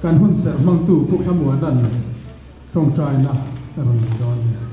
kan hun ser mang tu pu khamuan dan trong trai na ron don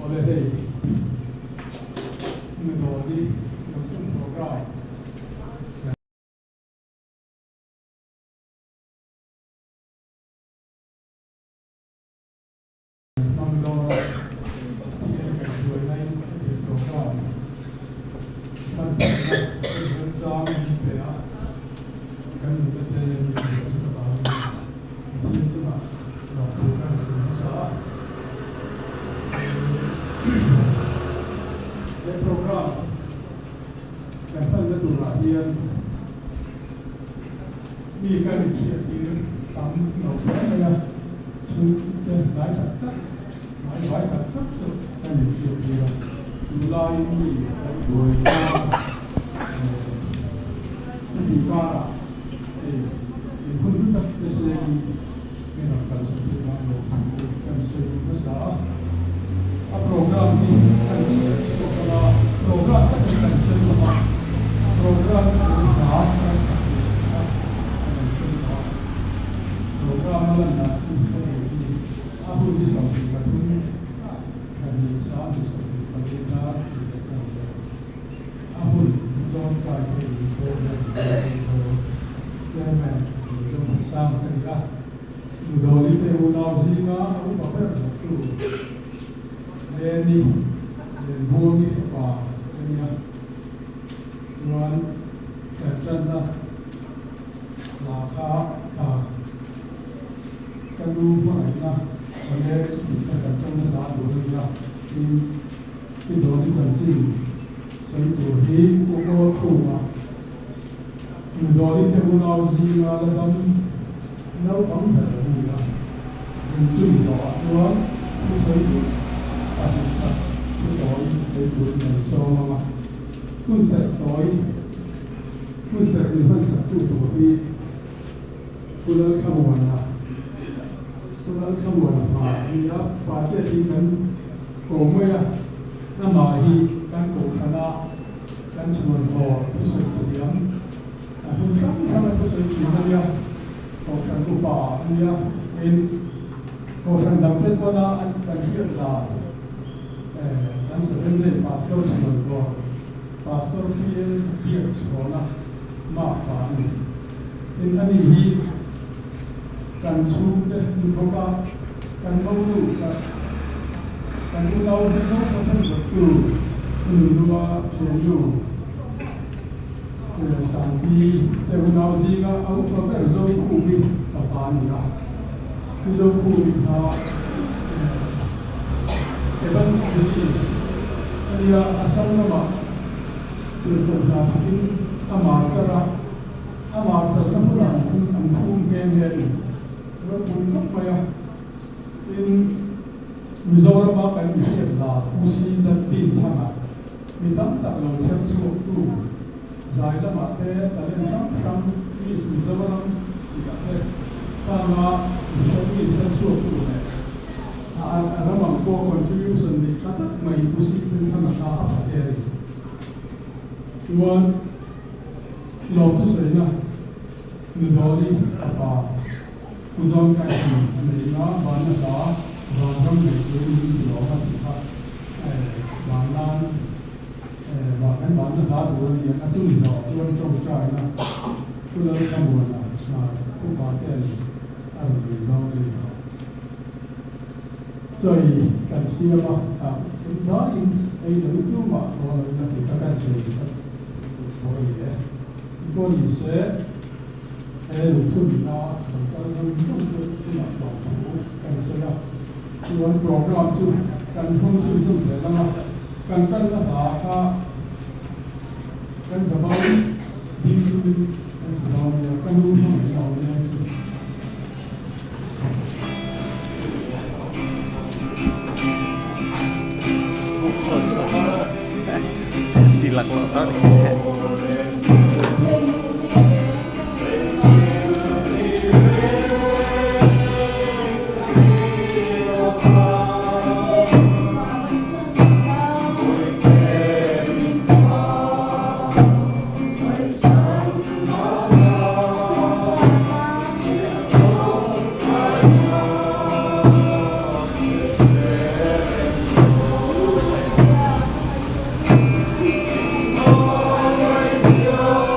oleh hei menjadi untuk program mengdorong yang berjualan di program dan bersama juga kan kita sekarang ini cuma melakukan semasa program yang pada tu latihan ni kan kiatin tam nak dan来tak so kan dia mulai ni dua ni cara pun tak tersedia memang kalau sebenarnya kan sebesar program ini kan sekolah program kan semua program kan semua program mana semua aku di sana kan kan di sana pemerintah aku jangan kaya di program itu zaman Zoom sang cái gì đồ lý thế u nào gì mà u bảo vệ tu lên đi lên buông đi phải vào cái gì rồi cái chân đó là khá khá cái đu của này là vấn đề sự cái chân nó đã đủ rồi ra cái đồ lý chân chính xây đồ lý cũng có khung mà đồ lý thế u nào gì mà là đâm nấu bóng thật là vui lắm mình chui giỏ chúa cái sấy thật thật cái tối sấy tuổi này sâu mà cứ sạch tối cứ sạch thì hơi sạch trụ tổ đi cứ lớn không buồn à cứ lớn không buồn là phải đi đó và thế thì cần cổ mới à nó mà hi căn cổ khả na căn chuồn bò cứ sạch tuổi điểm không khác nó cứ sạch chuyện này còn phần của bà thì bên còn phần đặc biệt của nó anh phải hiểu là anh sẽ bên đây pastor sẽ có pastor kia biết có là mà bà này nên anh ấy cần xuống để mình có cần lâu đủ cần cũng lâu sẽ có thể được từ đua chuyển đủ sáng đi theo nào gì là ông có vẻ dâu cụ bị tập bàn gì cả cái dâu cụ bị họ cái vấn đề gì thì asal nama được là thằng Amartara Amartara nó là thằng thùng game này nó cũng không phải in Mizoram mà cái việc là Usi đã tin thằng à mình tắm tặng lòng xem số tu giải là mà thế ta lên khám is Mizoram thì cả thế ta mà trong cái xem số tu này ra bằng co contribution thì các tất mày Usi tin thằng ta phải thế chuan lột cái sợi na mình đó đi và cũng trong cái này nó bán nó đó và trong này cái gì đó là thì khác bán lan và cái bán nó đó rồi thì anh chung rõ chuan trong trái na cứ lấy cái buồn là cũng bán tiền anh mình đó đi rồi cái gì mà đó thì đây là lúc chung mà rồi thì cái gì 이거 있어요. 루트나 어떤 좀 많고 간서라 이런 프로그램 좀 간통수 좀 되나 간단하다 다가 간서바이 빈수빈 간서바이 간우형 나오는 좀 thì lạc lộ đó Oh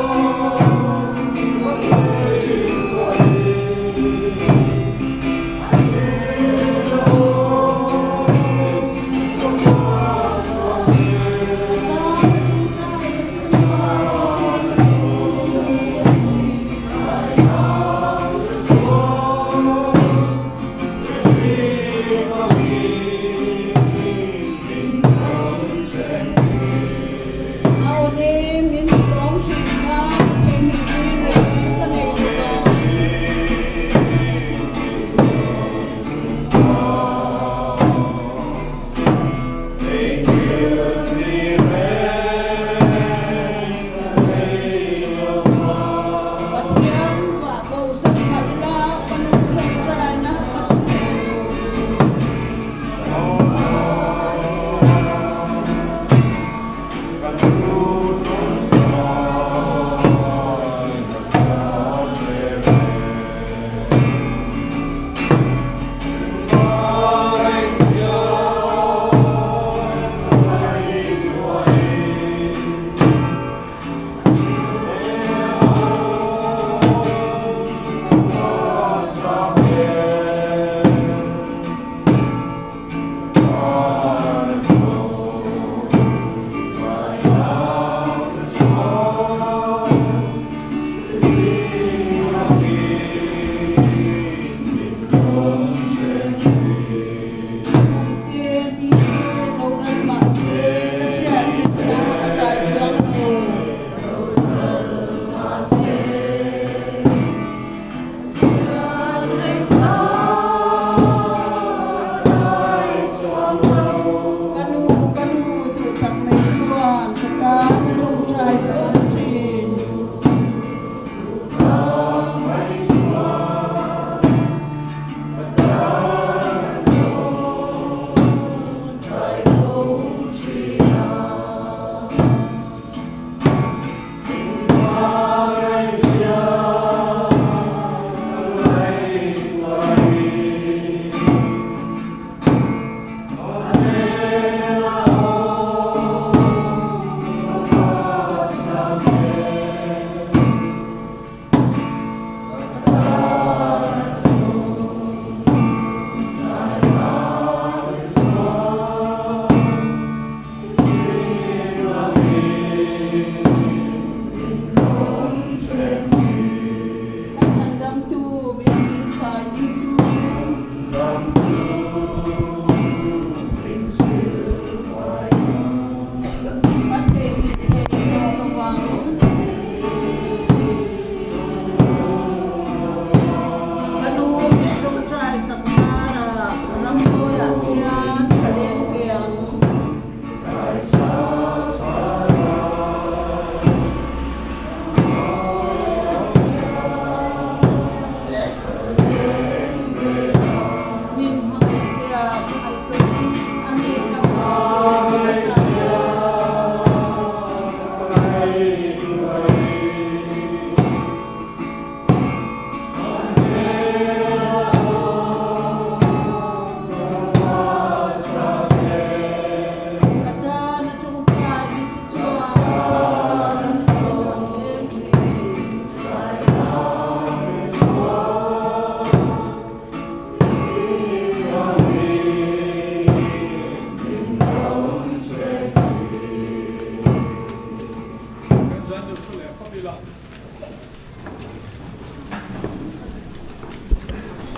dân được có lẽ không đi lại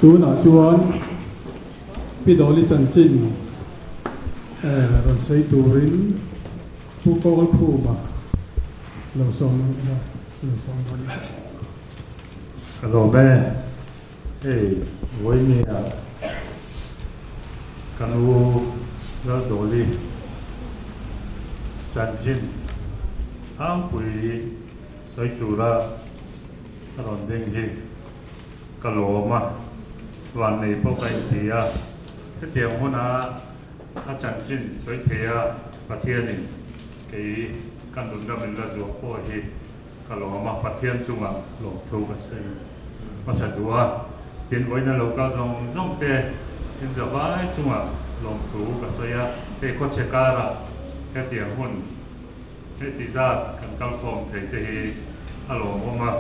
tu nào chuan pi đồ li chân chín rồi xây tu rin pu cô cái khu mà lâu xong rồi Hello bé, hey, với mình à, canu nó đồ đi, chân chín, ham bùi xây chủ ra, rồi đinh hi, cái lỗ mà,วันนี้พวกไอ้ที่ที่เที่ยวหัวหน้าอาจารย์ชินสวยเทียประเทศนี้กี่กันดุนดำเป็นระดับพวกที่ก็ลงมาประเทศจุงอ่ะลงทูกันสิมาสะดวกเห็นไว้ในโลกาส่งเตะเห็นจะว่าจุงอ่ะลงทูกันสิเตะก็เช็คการะแค่เที่ยวหุ่นแค่ติดจัดกันกังฟงเตะที่ฮัลโหลมา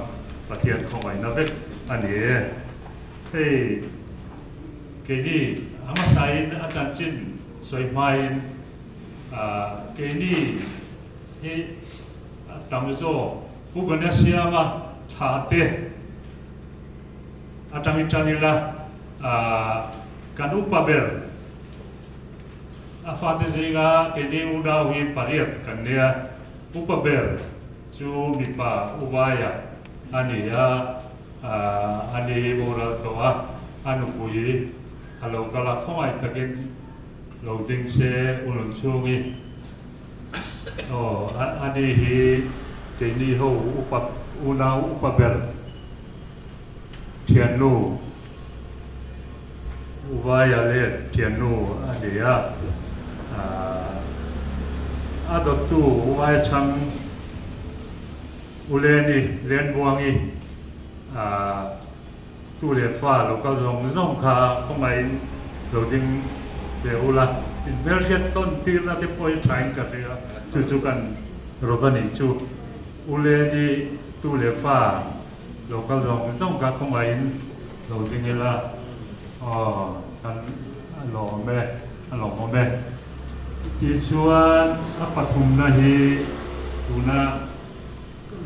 ประเทศของไอ้นั่นเป็นอันนี้เฮ้เกนี่อามาใส่อาจารย์จินสวยไหมเกนี่ที่ตามโจผู้คนเนี่ยเสียมาชาเตอาจารย์มิจฉานิละการอุปเบลฟาติซิกาเกนี่อุดาวิปาริตกันเนี่ยอุปเบลจูมิปาอุบายะอันนี้อันนี้โบราณตัวอันนู้นคุยฮัลโหลกะลาเข้ามาตะกินเราดึงเสอุลุนช่วงนี้อันนี้ฮีเจนี่เขาอุณาอุปเบลเทียนนูอุบายาเลเทียนนูอันนี้อาดตูอุบายชังอุเลนีเรียนบวงีตู้เรียนฟ้าเราก็ส่งข่าวเข้ามาเราดึงเดี๋ยวละอินเวลเชตต้นที่เราจะปล่อยใช้กันเลยจู่ๆกันเราตอนนี้จู่อุเลนีตู้เรียนฟ้าเราก็ส่งข่าวเข้ามาเราดึงละกันหล่อแม่หล่อแม่ที่ชวนปฐุมนาฮีตุนา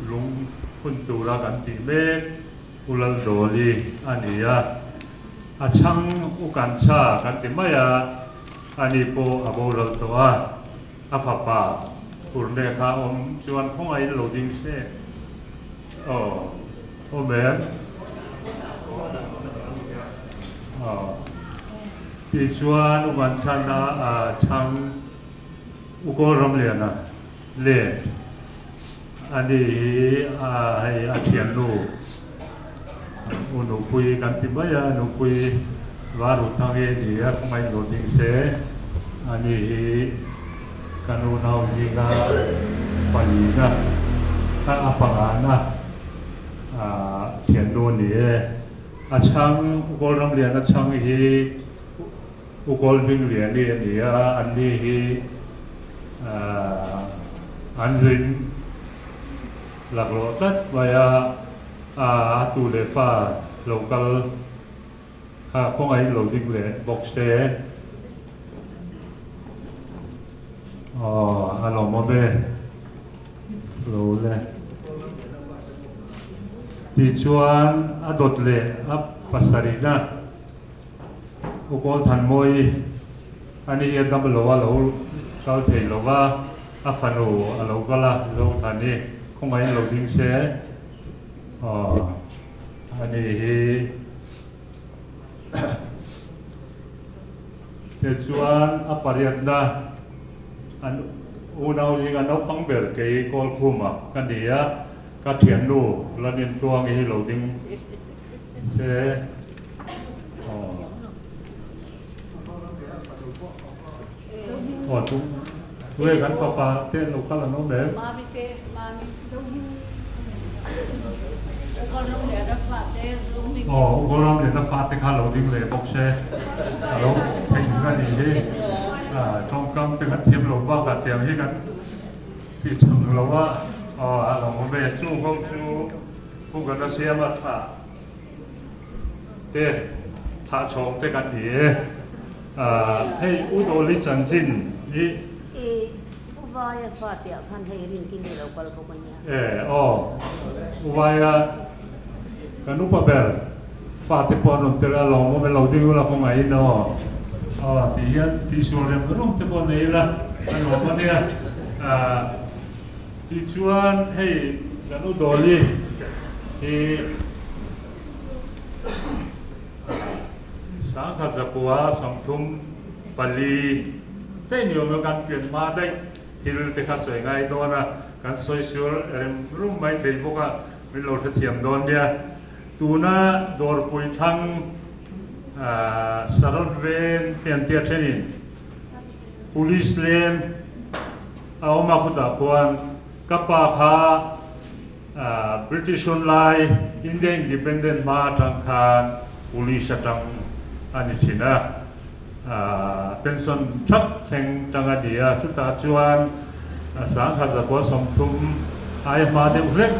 ลุงคุณตุลากันติเมกอุลโดลีอันนี้ช่างอุกันชากันติมายาอันนี้โปอโบลตัวอาฟาปาอุลเนคาอมชวนของไอ้โหลดิ้งเซ่โอเมนปีชวนอุกันชานะช่างอุกรมเลียนะเล่อันนี้ให้อาเทียนลูอุณคุยกันที่บ้านนุคุยวารุทังเอดีอะไม่โดดดิ้งเสอันนี้กันอุณเอาสิกาปนีนะถ้าอภังนะเทียนโดนี่อาช่างอุกรำเรียนอาช่างฮีอุกรบิงเรียนนี่อันนี้ฮีอันจินหลักโลตัดไว้ตูเลฟ้าโลกัลพวกไอ้โลจิงเลบอกเซฮัลโหลโมเบโลเลยที่ชวนดดเลปัสสารีนะอุกอลทันมวยอันนี้ยังดับโลว่าโลเขาเทโลว่าฟันูโลกัลโลทันนี้พวกไอ้โลจิงเซอันนี้เจ้าชวนปาริยันดาอันอุณาจิกันเอาปังเบลเกย์กอลคุมกันดีก็เทียนดูแล้วเดินตัวงี้เราดิ้งเสทุกด้วยกันปะเต้นลูกกันละน้องเบลมามิเตมามิดูก็ลงเดี๋ยวจะฝากเจ้ลงดีก็เราเดี๋ยวจะฝากที่ข้าเราดิ้งเลยบอกเช่เราถึงกันนี่ต้องกำถึงกันเทียมลงว่ากับเทียมที่กันที่ทำเราว่าเราโมเบจูก็จูผู้กันจะเสียมาท่าเต้ท่าชงเต้กันดีให้อุดรลิจันจินนี่ Uvaya Fatia kan heirin kini lau kalpokanya. Uvaya kanupa ber fate pon tera lomo me lau diu la ko ngai no ti sore rum te pon nei la anu mo dia ti chuan hei kanu doli sáng khát giặc quá sòng thum pali tây nhiều người gan chuyển ma đây thì để khát soi ngay đó na gan soi sửa em rung mấy thầy bốc à mình lột hết thiểm đòn dia tu na đor bùi thăng sarod ven tiền tiệt thế này police lane áo mặc quần áo quan kappa kha British Online Indian Independent ma trăng khan police trăng anh chị na pension thấp thành trăng anh đi chúng ta chuan sáng khát giặc quá sòng thum ai mà đều hết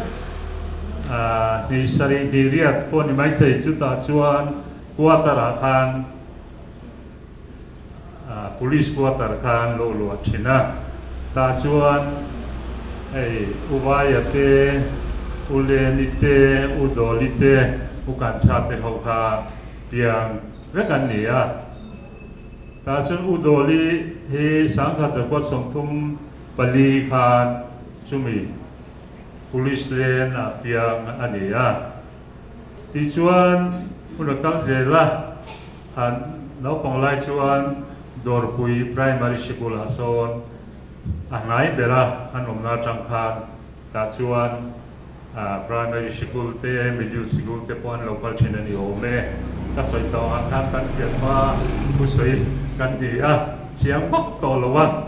đi sari đi riết poni mấy thầy chúng ta chuan qua tara khan police qua tara khan lo lo chị na ta chuan ai uvaya te ulenite udolite ukan chate ho kha piang rất anh nhỉ ta chân udoli he sáng khát giặc quá sòng thum pali khan chumi police lane piang anh nhỉ ti chuan unakal zela han no pong lai chuan dorpui primary school ason angai bera an omna tang khan ta chuan primary school te middle school te pon local chinani ome ka soi to an kan kiat ma bu soi kan di chiang pok to lowa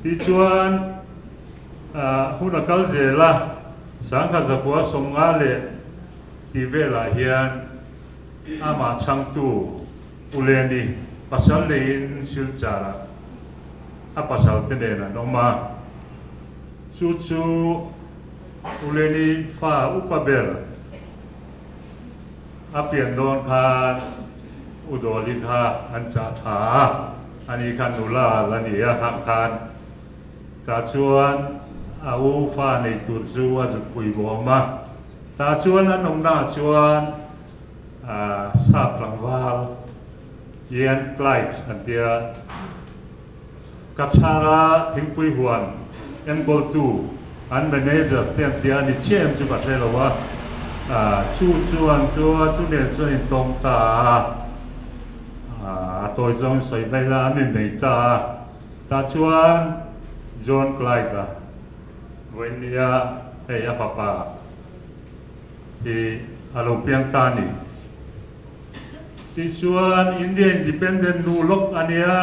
ti chuan hunakal zela sang kha zakwa somnga le ti vela hian ama changtu uleni pasal lein silchara pasal tenena noma chu uleni fa upabel apian don kha udolin ha ancha tha ani kan nula lania khan ta chuan au fa nei tur chu a pui boma ta chuan anong na chuan sap langwal yen klait antia kachara thingpui huan en gol tu an manager ten tia ni chem chu ka thelo wa chu ne chu in tong ta toy jong soi bai la min nei ta chuan John Clyde Venia afapa alo piang tani ti chuan India Independent nu lok ania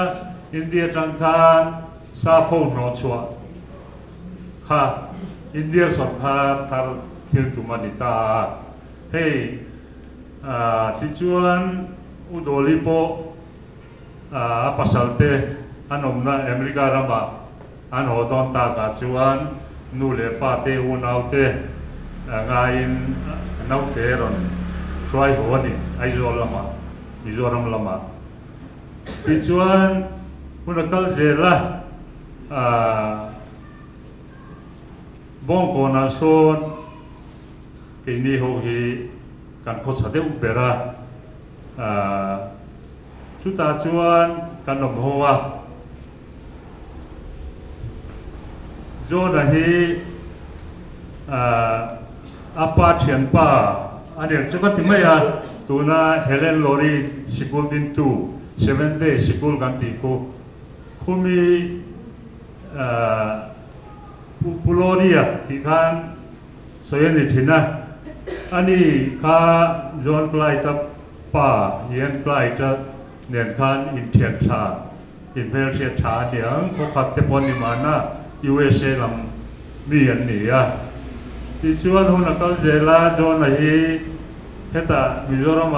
India tangkhan sa pho no chua kha India sarkar thar thil tumanita ti chuan udoli po pasalte anomna America rama an hodon ta ka chuan nu le pa te unaute ngain naute ron try honi Mizoram lama ti chuan hunakal zela bong kona son kini ho hi kan khosade ubera chuta chuan kanom hoa John hi apa thian pa ani chakati maya tuna Helen Lori sikul din tu 7 day sikul ganti ko khumi puloria tikan soyeni thina ani kha John Clyde pa yen Clyde nen khan in thian tha in bel thian tha niang ko khat te poni mana USA lam mi an ni ti chuan hunakal zela John hi heta Mizoram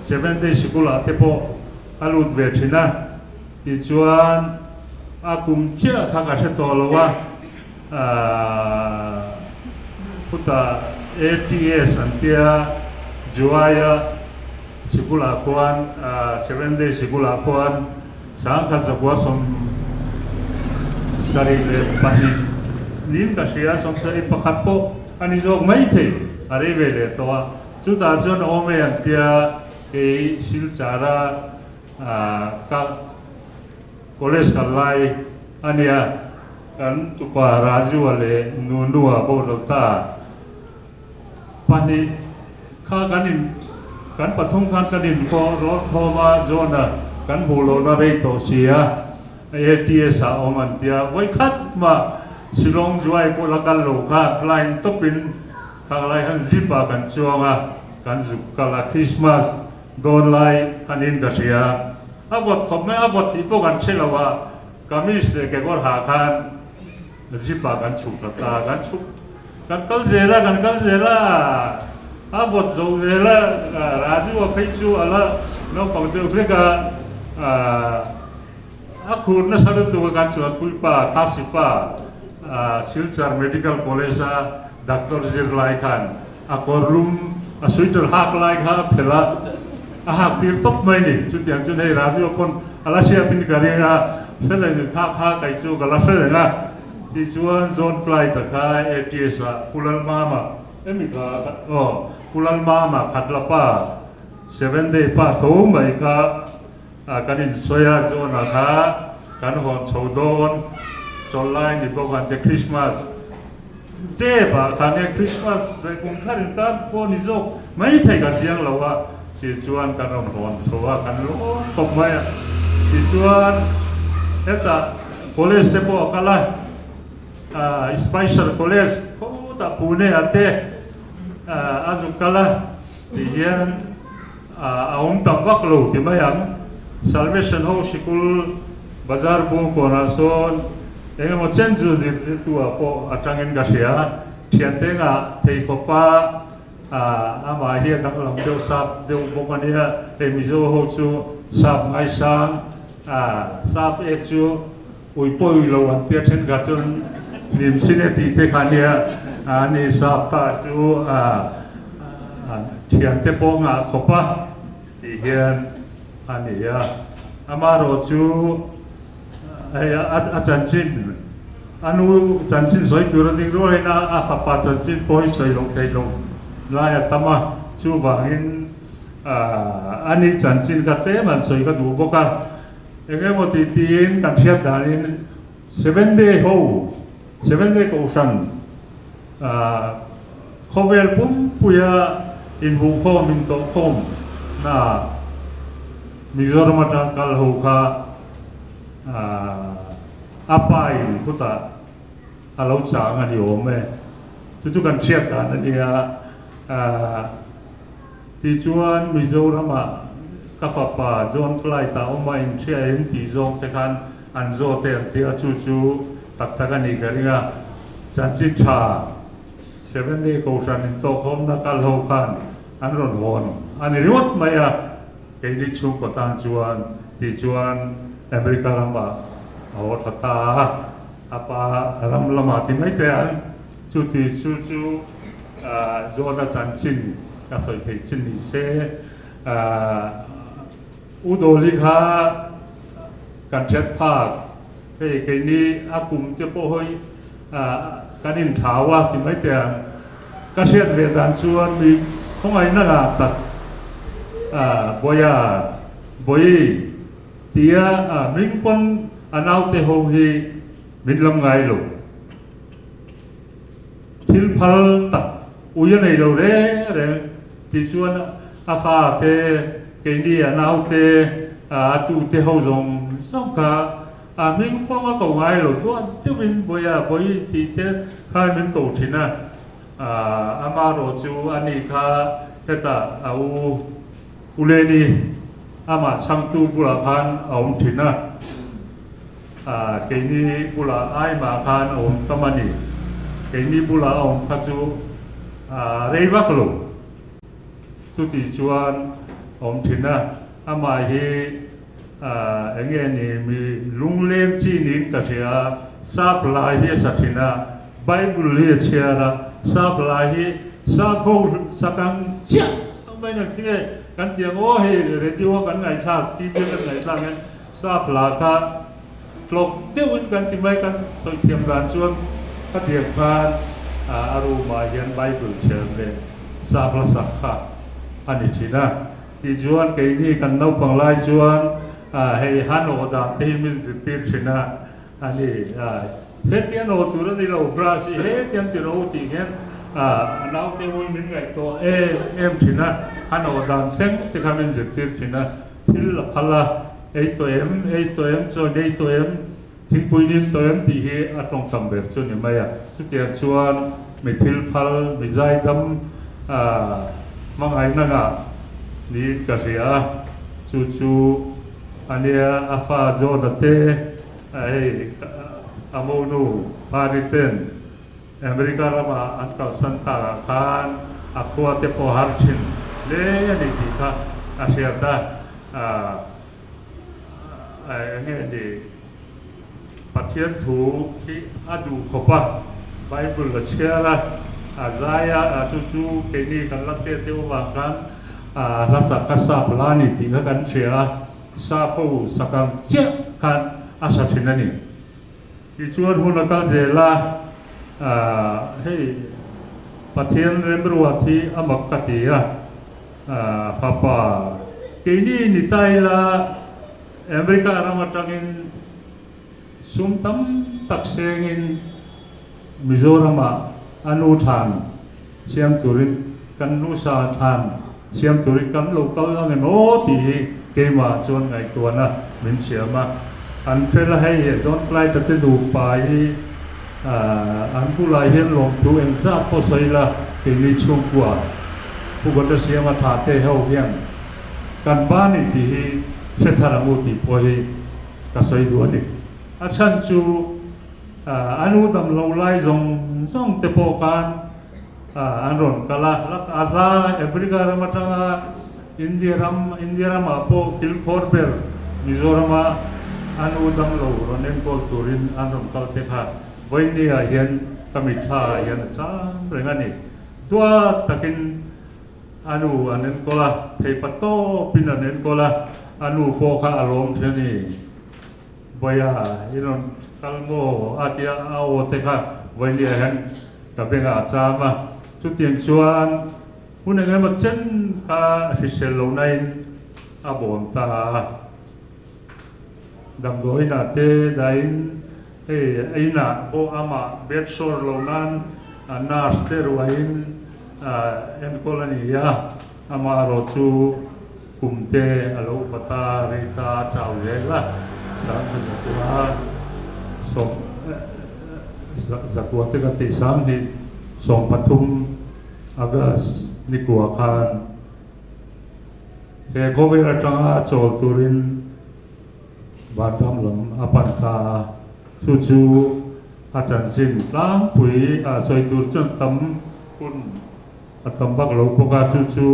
7 day sikul tepo alut ve thina ti chuan akum chia khanga the to lowa puta ATS antia juaya sikula khuan 7 day sikula khuan sang kha zakwa som sari le pani nim ka sia som sari pakhat po ani jok mai the are ve le to chu ta chon ome an tia ke sil chara ka college ka lai ania kan tu pa raju ale nu nu a bo lo ta pani kha ganin kan pathum kan kanin ko ro thoma zona kan bulo na rei to sia ATS a oman tia voi khat ma silong juai po la kal lo kha line topin kha lai han zipa kan chuanga kan zu kala Christmas don lai kanin ka sia avot khom me avot ti po kan chelawa kamis de ke gor ha khan zipa kan chu ta kan chu kan kal zera avot zo zela raju a peichu ala no pang de freka akur na sadu tu kan chu kulpa khasipa Silchar Medical College a Dr. Zirlai Khan akor room a suitor hak lai kha phela a hak pir top mai ni chu tiang chu nei raju kon ala sia tin karinga sele kha kai chu kala sele nga ti chuan zone flight ta kha ATS a pulal mama emi ka pulal mama khatlapa 7 day pa to mai ka kanin soya zone a kha kan hon chodon July ni bogan de Christmas day ba khane Christmas re kum tharin kan po ni zo mai thai ka chiang lawa ti chuan kan rom ron chowa kan lo kop mai ti chuan eta college te po kala Spicer College ko ta Pune ate azukala ti hian aum tam vak lo ti mayang Salvation House School Bazar bu Corazon engemo chenju ji tu apo atangin gasia thiantenga thei popa ama hi tak lam deu sap deu bokania emizo ho chu sap mai sang sap ek chu ui poi lo an tia then ga chun nim sine ti te khania ani sap ta chu thiante po nga khopa ti hian ani ya amaro chu achanchin anu chanchin soi tur ding ro na a fa pa chanchin poi soi long thei long la ya tama chu bangin ani chanchin ka te man soi ka du boka engemo ti tin kan thiat danin 7 day ko san khovel pum puya in hu kho min to khom na Mizoram ta kal ho kha apai puta alau chang ani ome chu kan chiat kan ania ti chuan Mizoram ka fa pa zon plai ta oma in thia in ti zong te khan an zo te ti a chu tak tak ani garinga chanchi tha 7 day ko san in to khom na kal ho khan an ron won ani riwat maya ke ni chu ko tan chuan ti chuan America rama awat thata apa ram lama ti mai te an chu zona chanchin ka soi thei chin ni se udoli kha kan chet phak ke ni akum te po hoi kanin thawa ti mai te an ka siat ve dan chuan mi khongai na ga tat boy tia ming pon anau te ho hi min lam ngai lo thil phal ta uya nei lo re ti chuan afa te ke ni anau te atu te ho zong song ka ming pon ma ko ngai lo tu ti win boy ti te khai min ko thina ama ro chu ani kha eta au uleni ama changtu bula khan aum thina keini bula ai ma khan aum tamani keini bula aum khachu reivaklo tuti chuan aum thina ama hi enge ni mi lunglem chi nin ka sia sap la hi sathina bible li chiara sap la hi sapho sakang chia mai nak tie kan tiang o he radio kan ngai thak ti kan ngai thak sa pla kha ลกเที่ยวกันที่ไม่กันสอยเทียมร้านส่วนก็เทียมผ่านอารูมาเฮียนไบเบิลเชิญเลยซาพระสักขะอันนี้ทีนะที่จวนเกี่ยนี่กันนับปังไล่จวนให้ฮันโอดาที่มินจิติร์ชนะอันนี้เฮ็ดเตียนโอตุระที่เราปราศีเฮ็ดเตียนที่เราตีเงี้ยน้าที่มุ่งมิ้งไงตัวเอ็มทีนะฮันโอดาเช่นที่เขามินจิติร์ชนะที่ละพัลละตัวเอ็มจนตัวเอ็มทิ้งปุยนินตัวเอ็มที่เฮอตรงตำเบ็ดส่วนยังไงสุดที่ชวนมีทิลพัลมีใจดำมังไงนั่งนี่ก็เสียจู่อันนี้อาฟาโจนเตอาโมนูพาริเตนอเมริกาละมาอันกัลสันตาคานอัควาเตโปฮาร์ชินเลี้ยนี่ที่ค่ะอาเซียตานี่ดีปฏิญถูที่อดูขบะไบเบิลเชื่อละอาซายาจู่ๆเป็นนี่กันละเตเตววางกันรัศกัสพลานิที่กันเชื่อซาปูสักเจ้ากันอาศัยนั่นนี่ที่ชวนหุ่นกัลเจล่าให้ปฏิญเรียนรู้ที่อเมริกาที่ป้าป้าที่นี่นิตัยละอเมริการามาตั้งอินสุมตัมตักเซงินมิโซรามาอนุทานเชียมตุรินกันนุสาทานเชียมตุรินกันโลกาลังเงินโอ้ที่เกมาจนไงตัวน่ะมินเชียมาอันเฟลให้จนใกล้จะได้ดูไปอันผู้ไล่เห็นลงตัวเองทราบพอใส่ละเป็นนิชงกว่าผู้คนจะเสียมาถาเตะเขาเพียงกันบ้านนี่ที่เชษฐามุติพอให้ก็ใส่ดูนี่อาชันจูอนุดำเราไล่ส่งเตปอกันอันรอนกะลาลักอาซาอเมริการามาตั้งอินเดียรามาโปคิลคอร์เบอร์มิโซรามาอันอุดมเราโรเนนโกตูรินอันรอนกัลเทคาวันนี้เห็นกมิชาเห็นจ้าเรื่องนี้ตัวตะกินอันนั้นก็ละเทปโตปินันนั้นก็ละอันโปคาอารมณ์เช่นนี้บอยอินนคัลโมอาทิอาโอเทคาวันนี้เห็นกับเป็นอาจารย์มาสุดที่ชวนผู้หนึ่งมาเช่นข้าสิเชลโลนัยอาบอนตาดังโดยนาเตได้ไอ้น่ะโบอามาเบสโซร์โลนันนาสเตอร์ไว้เอ็นโคลนียาอามาโรจูคุมเตอโลปตาริตาเจ้าเยละสามเป็นตัวสมจากวัตถุติสามนี่ส่งปฐุมอากัสนิกัวคานเฮโกเวราจังอาโจตุรินบาดดำลำอปันตาจู่อาจารย์จินล้างปุ๋ยสวยตุรจนตำคุณตำบักหลวงพ่อจู่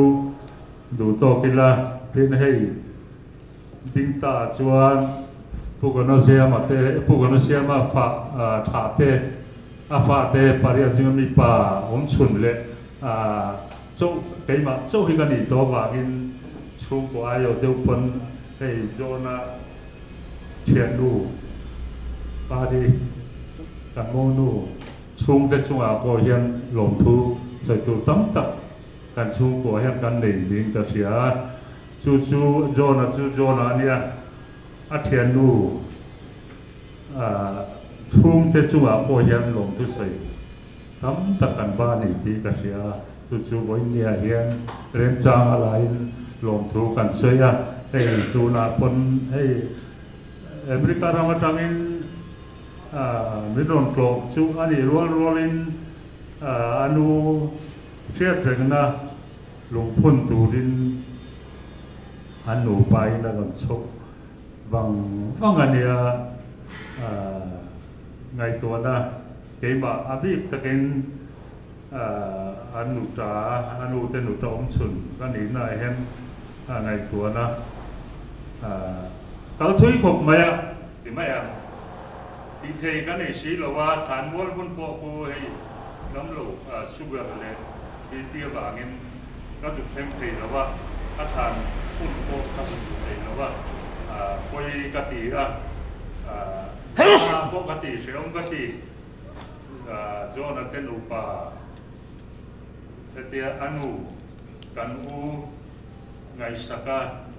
ดูโตกิลาเพียนให้ดิ้งตาจวนผู้คนเสียมาเตผู้คนเสียมาฝาถาเตอาฟาเตปาริอาจิมีป่าอมชุนเลยโจ้เกี่ยมาโจ้ฮิกันอีตัวว่ากินชูกว่าอยู่เดียวปนให้โจนาเทียนดูปาดีกันโมนูชุงจะชุงอาโกเฮียนหลงทูใส่ตัวตั้มตักกันชุงกว่าเฮียนกันหนึ่งดิ้งกระเสียจู่โจนาเนี่ยอาเทียนดูทุ่งจะจั่วโอเฮียนลงทุกสิ่งทำตะกันบ้านนี่ที่กษัตริย์จู่วันนี้เฮียนเรียนจางอะไรลงทุกกันเสียให้จูนาปนให้อเมริการามาจังอินมิดอนโกลจู่อันนี้รัวลินอนุเชื่อถึงนะลงพ้นตูรินอนุไปแล้วก็ชกวังอันนี้ไงตัวนะเกี่ยมาอาบีบตะกินอนุตาอนุเตนุตอมชุนก็หนีนายเห็นไงตัวนะเขาช่วยผมไหมอ่ะที่ไม่อ่ะที่เทกันในสีเราว่าฐานวัวบุญพ่อผู้ให้น้ำหลกสุกอะไรที่เตี้ยบางเงินก็จุดเพ่งเทเราว่าถ้าฐานบุญพ่อเขาจุดเทเราว่าคุยกติอ่ะ ปกติเสียงปกติโจนัเตนูปาเตียอนุกันอูไงสัก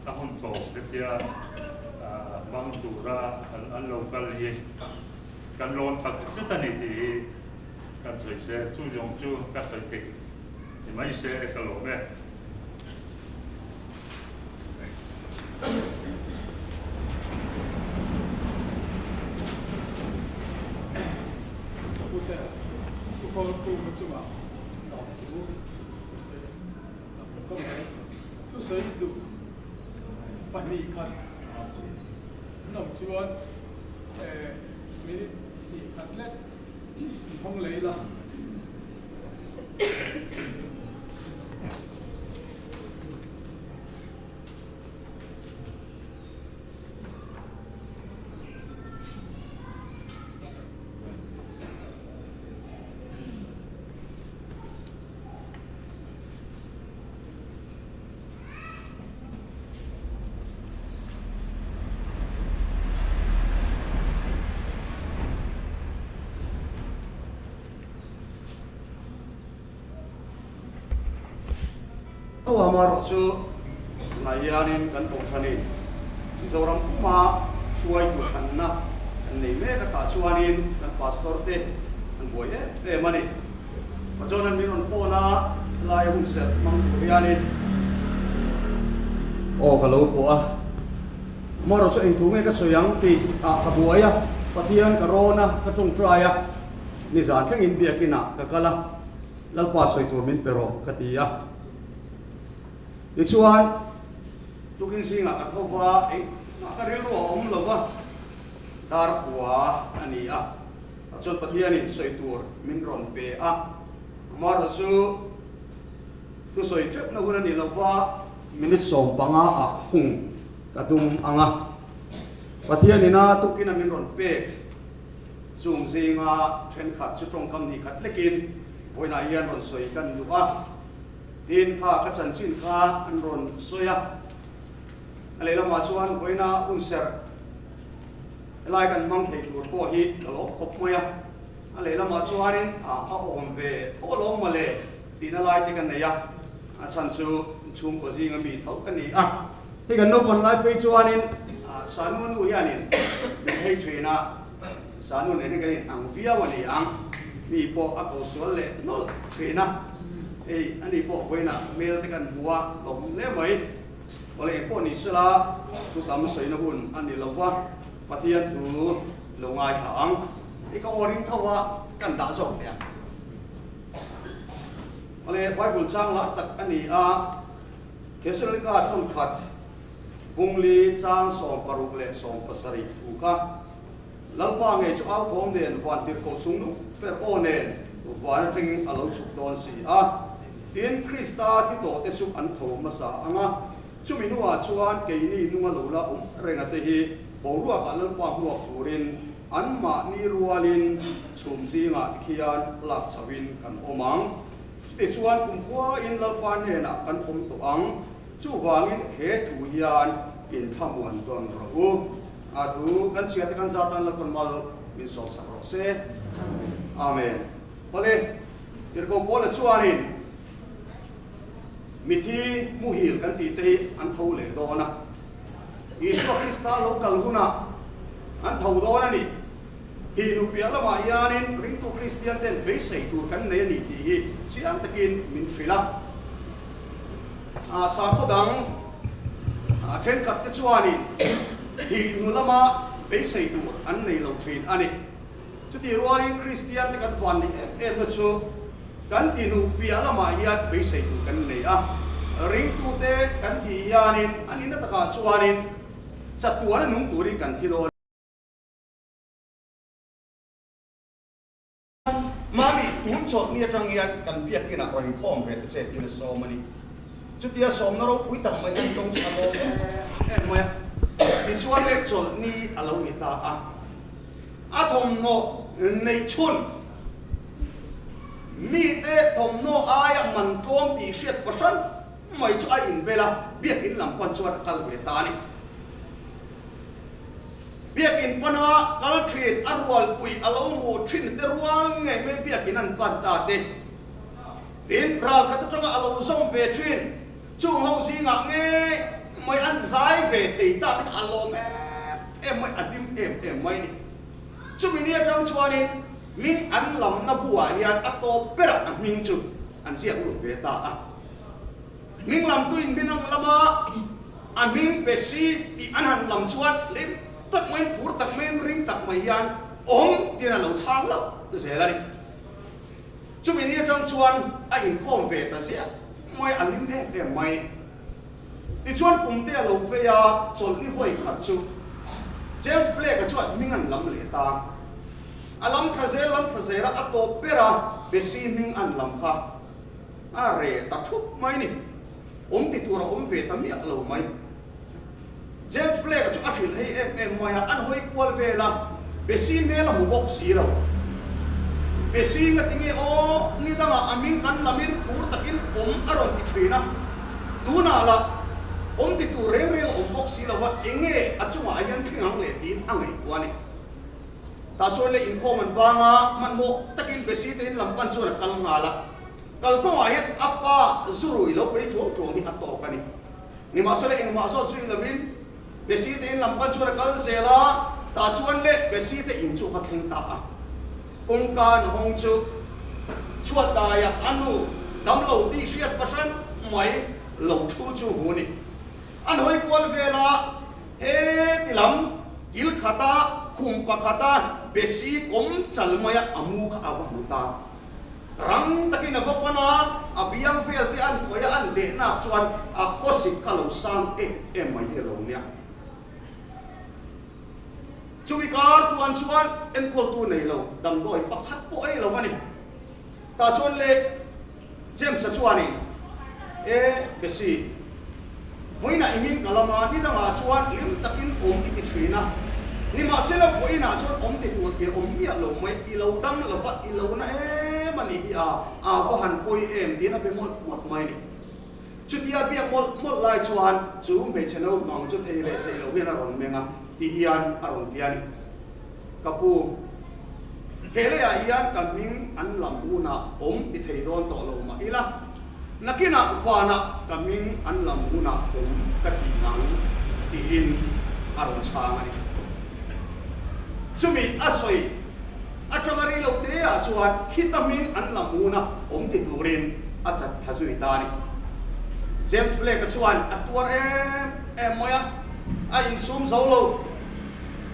ตะหุนโตเตียบังตูระอันโลกัลฮีกันโลนตักสุดนิติกันสวยเสียจู่ยงจู่กันสวยเทที่ไม่เสียกันโลเม่ Puta, o povo público se mal. Não, tu sei do panikan. Não, chuan minute ni katlet phong lấy là Tawa maro chu nayanin kan boksanin si zoram kuma suai tu thanna nei me ka ta chuanin kan pastor te kan boye e mani pajonan miron pona lai hun set mang rianin o kalau po maro chu eng tu me ka soyang ti ka buaya patian corona ka chung traya ni za theng in biakina ka kala lalpa soi tur min pero katia chuan tukin singa ka thowa ka rel ro om lova dar kwa ani chon pathianin soitur min ron pe mar su tu soi trep na hunan ni lova minit som panga hung kadum anga pathianina tukina min ron pe chung zinga then khat chu tong kam ni khat lekin boina hian ron soi kan du tin kha ka chan chin kha an ron soya ale la ma chuan boina unser lai kan mang thei tur po hi lo khop moya ale la ma chuanin a om ve olom male tin lai te kan neya a chan chu chung ko jing mi thau kan ni ti kan no pon lai pe chuanin sanun u yanin mi hei thina sanun ne kan ang via wani ang mi po a ko sol le no thina anh đi bộ với nè mail thì cần mua lồng lẽ mấy có lẽ bộ ní sữa lá tu cắm sấy nó buồn anh đi lâu quá và thiên tu lâu ngày tháng cái có ordering thâu á cần đã rộng đấy có lẽ phải buồn trang lát tật anh đi thế sự là cái thông khát bung li trang sòng paruk lệ sòng pasari tu cả lâu ba ngày cho áo thốn đèn hoàn tiệt cổ súng per o nền hoàn trình ở lâu chụp đòn xì tin Krista thi tổ te suk an tho ma sa anga chumi nuwa chuan ke ni nunga lola renga te hi boruwa ka lal pa huwa purin an ma ni rualin chum zinga khian lak chawin kan omang te chuan kumkwa in lal pa ne na kan om to ang chu wangin he thu hian in thamuan don ro thu kan sia te kan za tan lal kon mal min so sak ro se amen pale irko pola chuanin mithi muhil kan ti te an tho le do na Isu Krista local huna an tho do na ni hi nu pia la ma yanin ring to Christian ten be sei tu kan ne ni ti hi chiang takin min thrila sa ko dang then kat te chuani hi nu lama be sei tu an nei lo thin ani chu ti ruarin Christian te kan fan ni em na chu kan ti nu pia la ma hiat be sei tu kan nei ring tu te kan ti yanin anina taka chuanin satuan nung turin kan ti do mami tun chot ni atang yan kan piak kina ron khom ve te che tin so mani chu tia som na ro pui tam mai kan chong cha lo moya ti chuan le chol ni alo ni ta a thom no nei chun mi te thom no aya man tom ti shet pasan mai chu ai in bela biak in lam pan chuan kal ve ta ni biakin pana kal thin arwal pui alo mu thin te ruang nge me biakin an pan ta te tin ra ka ta tanga alo som ve thin chung ho si nga nge mai an zai ve thei ta ta alo me em mai adim em mai ni chumi ni atang chuanin min an lam na buwa hian ato pera an ming chu an siak lu ve ta a ming lam tuin binang lama an ming besi ti an han lam chuan lim tak main pur tak main ring tak mai hian om tin an lo chang lo ze la ni chumi ni atang chuan a in khom ve ta sia mai an lim em mai ti chuan kum te lo ve ya chol ni voi khat chu Jeff Blake chuan ming an lam le ta alam thaze ra ato pera besi ming an lam kha are ta thup mai ni ti tura ve ta mi lo mai James Blake chu ahil hei em mai an hoi kwal ve la besi me la mu bok si lo besi nga tingi o ni danga amin kan lamin pur takin aron ti thina tu na la ti tu re bok si lo wa enge achunga ayan thingang le tin angai kwani ta so le in common banga man mo takin besi tin lampan chu na kal ngala kal ko ayat apa zurui lo pe chong hi ato kani ni ma so le in ma so chu lovin besi tin lampan chu na kal sela ta chuan le besi te in chu ka theng ta a kong kan hong chu chuat ta ya anu dam lo ti hriat pasan mai lo thu chu hu ni an hoi kwal vela he tilam il khata khum pakhata besi kom chalmaya amu kha awamuta rang takin avapana abiang fel ti an khoya an de na chuan a khosik khalo sang e mai lo nia chumi kar tuan chuan en kol tu nei lo dam doi pakhat po ai lo mani ta chuan le jem sa chuani besi voina imin kalama ni danga chuan lim takin ti thina ni ma sela voina chuan ti tu pe mia lo mai i lo dam lo va i lo na mani a ko han poi ti na pe mot mai ni chutia bia mol lai chuan chu me channel mang chu thei lo hian a ron menga ti hian a ron tiani kapu hele a hian kaming an lamuna ti thei don to lo ma ila nakina vana kaming an lamuna katinang tihin aron changani chumi asoi atangari lo te a chuan hitamin an lamuna ti turin achat thazui tani James Blake chuan atuar moya a in sum zolo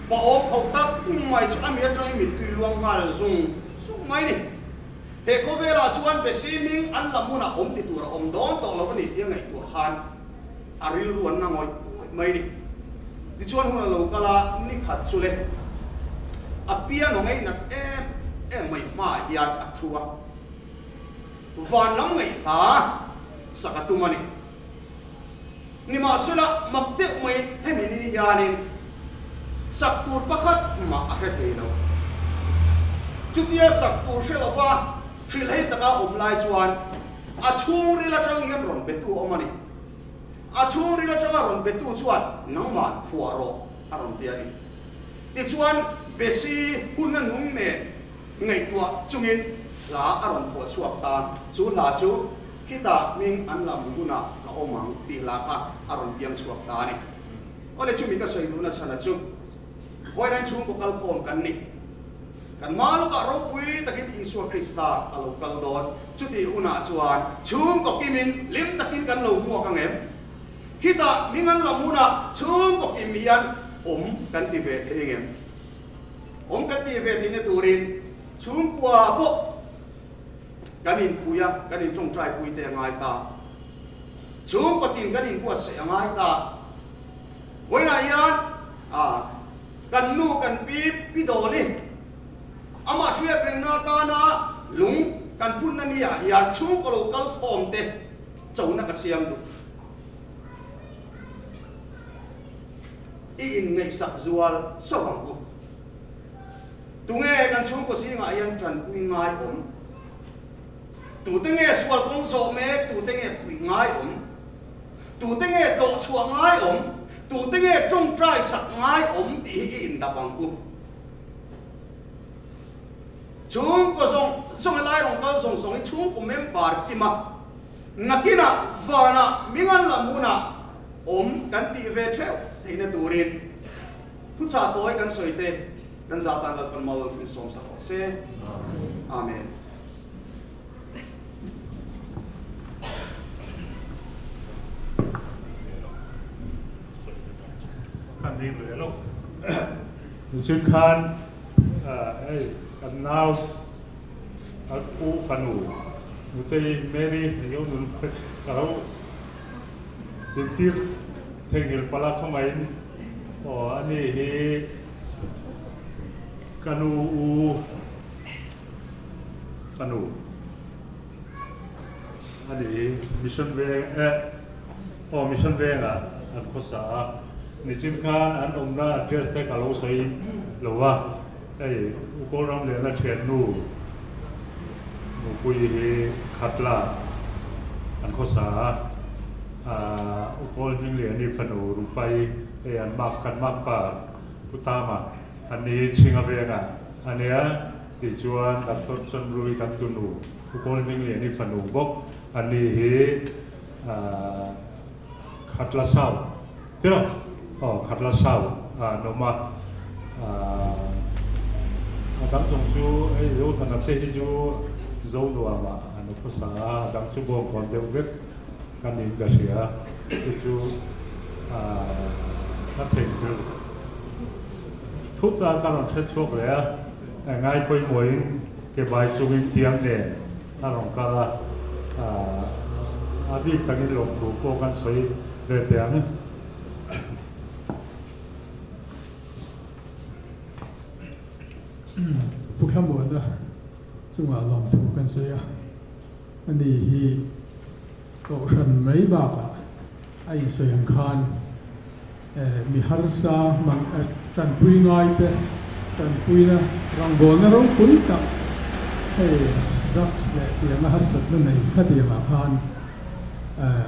pa om khau tak mai chu ami atang mi tui luang ngal zung mai ni he ko vera chuan besi ming an lamuna ti tura don to lo ni tiang ngai tur khan aril ruan na ngoi mai ni ti chuan hun lo kala ni khat chule apia no ngai nak mai ma hian athua van lam ngai ha sakatumani ni ma sula makte mai hemini yanin saktur pakhat ma akhe lo chutia saktur shelawa thil hei taka lai chuan a chung ri la tang hian ron betu omani a chung ri la tang ron betu chuan nangman phuaro aron tiani ti chuan besi hunna nung ne ngai tua chungin la aron pho suak ta chu la chu kita ming an lam guna ka omang ti la ka aron piang suak ta ni ole chu mi ka soi du na sana chu voiran chung ko kal khom kan ni kan malu ka ro pui takin Isu Krista alo kal don chuti una chuan chung ko kimin lim takin kan lo mu ka ngem kita mingan lamuna chung ko kimian kan ti ve the ngem kan ti ve thi ne turin chung kwa bo kanin puya kanin chong trai pui te ngai ta chung ko tin kanin kwa se ngai ta voina yan kan nu kan pi do ni ama shue preng na ta na lung kan phun na ni ya chung ko lo kal khom te chau na ka siam du i in nei sak zual sawang ko tunge kan chung ko si nga yan tran pui ngai tu tenge sual kong so me tu tenge pui ngai tu tenge do chua ngai tu tiếng nghe trong trai sặc ngay ốm tí in đập bằng cu chúng có dùng lại rong có dùng chúng của mình bảo kí mà nakina và na mingan là muna kan ti về treo thì nó tu rin thu cha tôi kan soi te kan za tan lal pan mal min som sa se amen kan đi về lúc chuyên khan kan nào aku fanu nutai Mary yo nun kalau ditir thengil pala khamain ani he kanu u fanu ani mission ve mission ve nga an khosa ni chin khan an omna address te kalau sei lowa ai u ko ram le na thlen nu kui he khatla an khosa u ko jing le ni fanu rupai e an mak kan mak pa putama an ni chinga venga ania ti chuan dr chon rui kan tunu u ko jing le ni fanu bok an ni he khatla sau tiro khatla sau noma dam chung chu ai zo than te hi chu zo lo ma an ko sa dam chu bo kon de vek kan ni ga sia chu ta theng chu thúc ta kan chet chok le ngai poi moi ke bai chu in tiang ne ta rong ka la a bi ta ni lom thu ko kan soi le te anผู้ขมวดนะจังหวะลำถูกกันเสียอันนี้ฮีก็ฉันไม่บ้าไอ้สวยคานมีฮาร์ซามันจันปุยง่ายแต่จันปุยนะรังโกนเราปุยตักให้รักส์เนี่ยที่มาฮาร์สัตนั่นเองถ้าที่มาคาน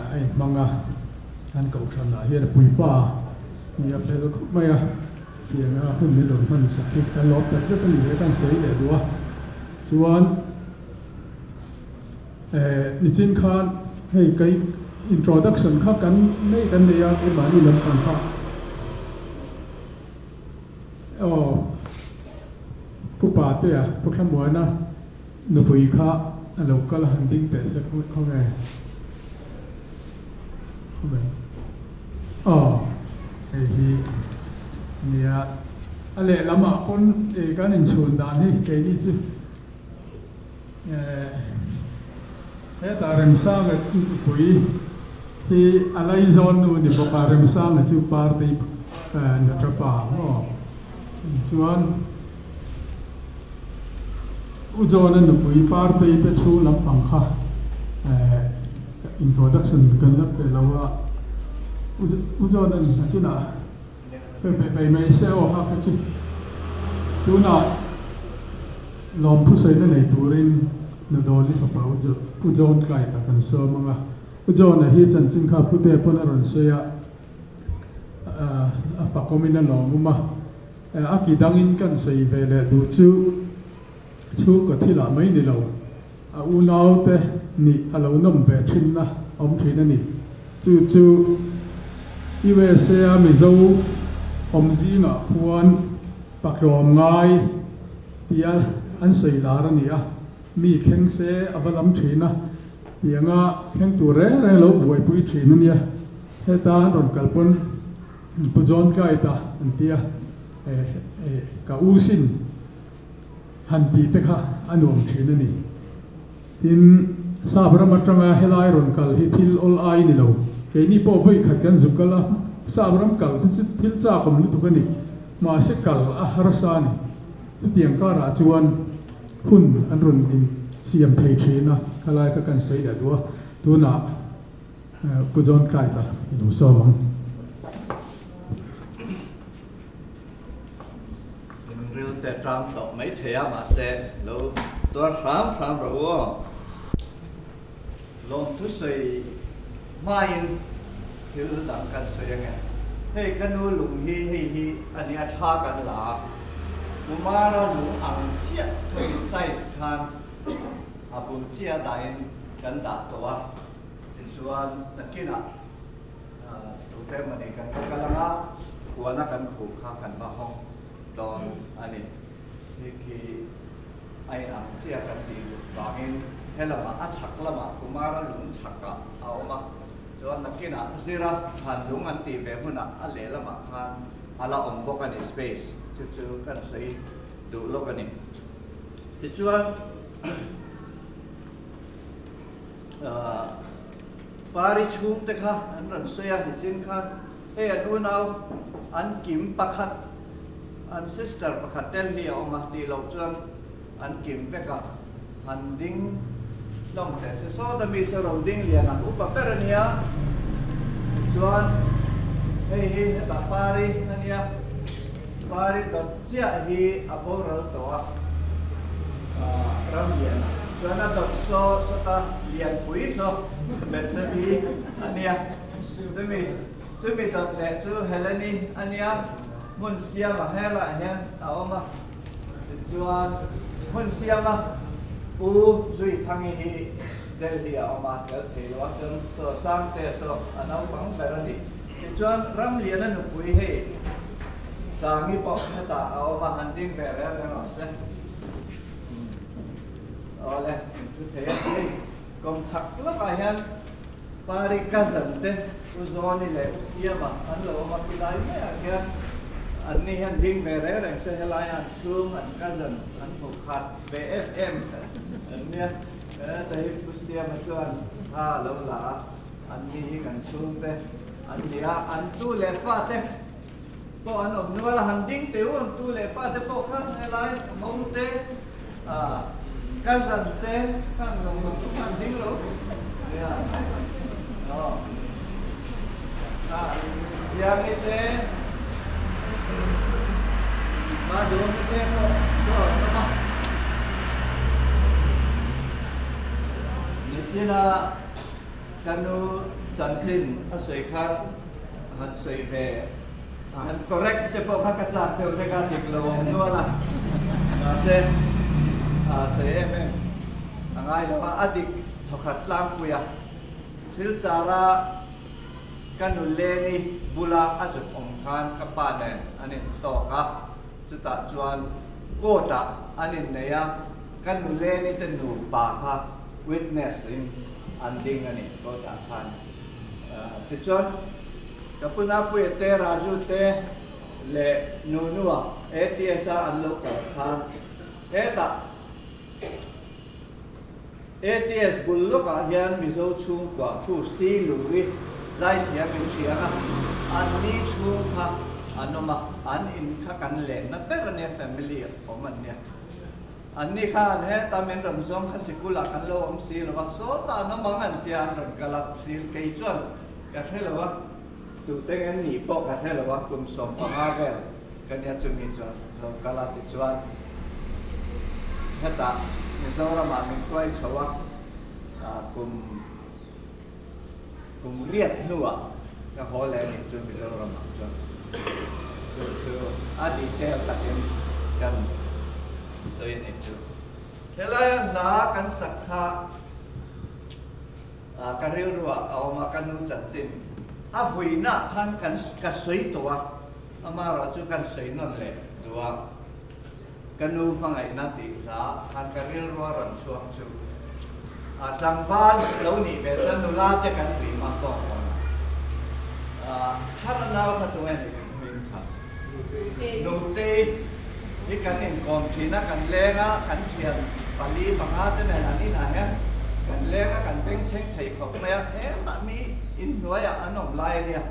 ไอ้มังอ่ะอันก็ฉันนะเฮียปุยป้ามีอะไรก็ไม่อ่ะเพียงว่าคุณไม่โดนมันสักทีกันลบแต่จะต้องอยู่กันเสียเลยดูว่าส่วนนิจินคานให้ไกอินโทรดักชั่นข้ากันไม่กันเลยอ่ะไอ้บ้านนี่ลำพังข้าผู้ป่าเตี้ยผู้ขโมยนะนุบุยข้าเราก็ละหันดิ้งแต่สักพูดเขาไงไอ้ที่เนี่ยอะไรละมาคนกันอินชวนดานให้แกนี่จิตาเริมสร้างคุยที่อะไรโซนนู่นที่บอกการเริมสร้างจูปาร์ตี้นัทป่าจวนอุจวันนั้นคุยปาร์ตี้เป็นชูลำพังค่ะอินโทรดักชั่นกันแล้วเป็นเราว่าอุจวันนั้นนักกินอ่ะไปไม่เสียโอ้ฮักจิดูน่ะลมผู้ใส่ในตัวรินนดอลิฟะป่าอุจวันไกลตะกันเสริมมั้งอ่ะอุจวันน่ะฮีจันจิงข้าผู้เตะปนอรอนเสียฝักก็ไม่นั่นหรอกมุมาอากิดังอินกันใส่ไปเลยดูชูก็ที่ละไม่นี่เราอุณาวเตนี่เราน้ำเวทินนะอมทินนี่จูอีเวเซียมิโซอมจีน่ะพวนปักรอมง่ายที่อันใส่ลาระนี่อ่ะมีแข้งเสอบัลลัมทินนะที่งั้นแข้งตัวเร่เราบวยปุยทินนี่เฮตาโดนกัลปนปุจอนกายตาอันที่กาอูซินหันตีเตค่ะอันวงทินนี่ทินซาบรามัตรังเฮลายรอนกัลฮิทิลอลไอนี่เราแค่นี้พอไว้ขัดกันสุกัลละซาบรามกัลทิลจ้าคมลุตุกันนี่มาเสกัลอาฮาร์ซานี่จุดเตียงการาจวนหุ่นอันรุนอินเสียมไทยชีนะขลายกันใส่เดือดตัวน่ะปุจอนไก่ละดูซ้อมเรื่องแต่ตามต่อไม่เทียมาเสร็จแล้วตัวสามเราลงทุกสิ่งไม่ที่เราดังกันเสียงไง hey kanu lung hi ani a tha kan la kumara lung ang chia thoi size khan abun chia dain kan da to a chuan takina tu te mani kan kalanga kuana kan khu kha kan ba hong don ani ki ai ang chia kan ti bangin helama a chak lama kumara lung chaka awma chuan nakina zira han lung an ti ve huna a le lama khan ala om bok ani space chu kan sei du lo kan ni ti chuan pari chung te kha an ran soya ni chin khan he anu nau an kim pakhat an sister pakhat tel hi oma ti lo chuan an kim veka an ding long te se so da mi so ro ding lian an upa perania chuan he ta pari ania pari dot chia hi aboral to ram lian chuan a dot so ta lian pui so bet se hi ania chumi dot le chu helani ania mun siama hela hian a oma chuan mun siama u zui thangi hi delhi a oma tel thelo chun so sang te so anau bang berani chuan ram lian an pui he sangi po ta a oma handing bere no se ole chu the hi kom chak la ka hian pari cousin te u zoni le siama an lo ma kilai me a hian an ni hian ding bere reng se helai an sum an cousin an phu khat bfm an nia ta hi pu siama chuan ha lo la an ni hi kan sum te an nia an tu le fa te po an om nual han ding te un tu le fa te po khan helai mong te cousin te kang long tu han ding lo ya yang itu madu itu so apa ni Cina kanu janjin asoi kan han soi ve han correct te po kakacak te ulega diklong nuala se angai lo adik thokat lam puya sil cara kanu leni bula azut om khan kapane anin to ka chuta chuan kota anin neya kanu leni te nu pa kha witness in anding ani kota khan ti chuan kapuna pu te raju te le nunua ets an lo ka khan eta ets bullo ka hian mizo chung kwa fu si lui zai thia min thia an ni chung kha anoma an in kha kan le na perane family of man ne an ni kha ne ta men ram zom kha sikula kan lo om si lo so ta no mangan tian ran kalap sil kei chuan ka thela tu tengen ni po ka thela kum som pa ha vel kan ya chumi chuan lo kala ti chuan heta ni zora ma min kwai chawa kum riat nuwa ka hole ni chu mi zora ma chu a detail takin kan soi ni chu helai na kan sakha karil ruwa awma kanu chanchin a huina khan kan ka soi towa amara chu kan soi non le duwa kanu hangai na ti la khan karil ruwa ran chuak chu tangval lo ni ve chan nula te kan ri ma to har naw kha tu en min kha no te ni kan in kom thina kan lenga kan thian pali banga te na ni na hen kan lenga kan peng cheng thei khop me he ma mi in noya anom lai nia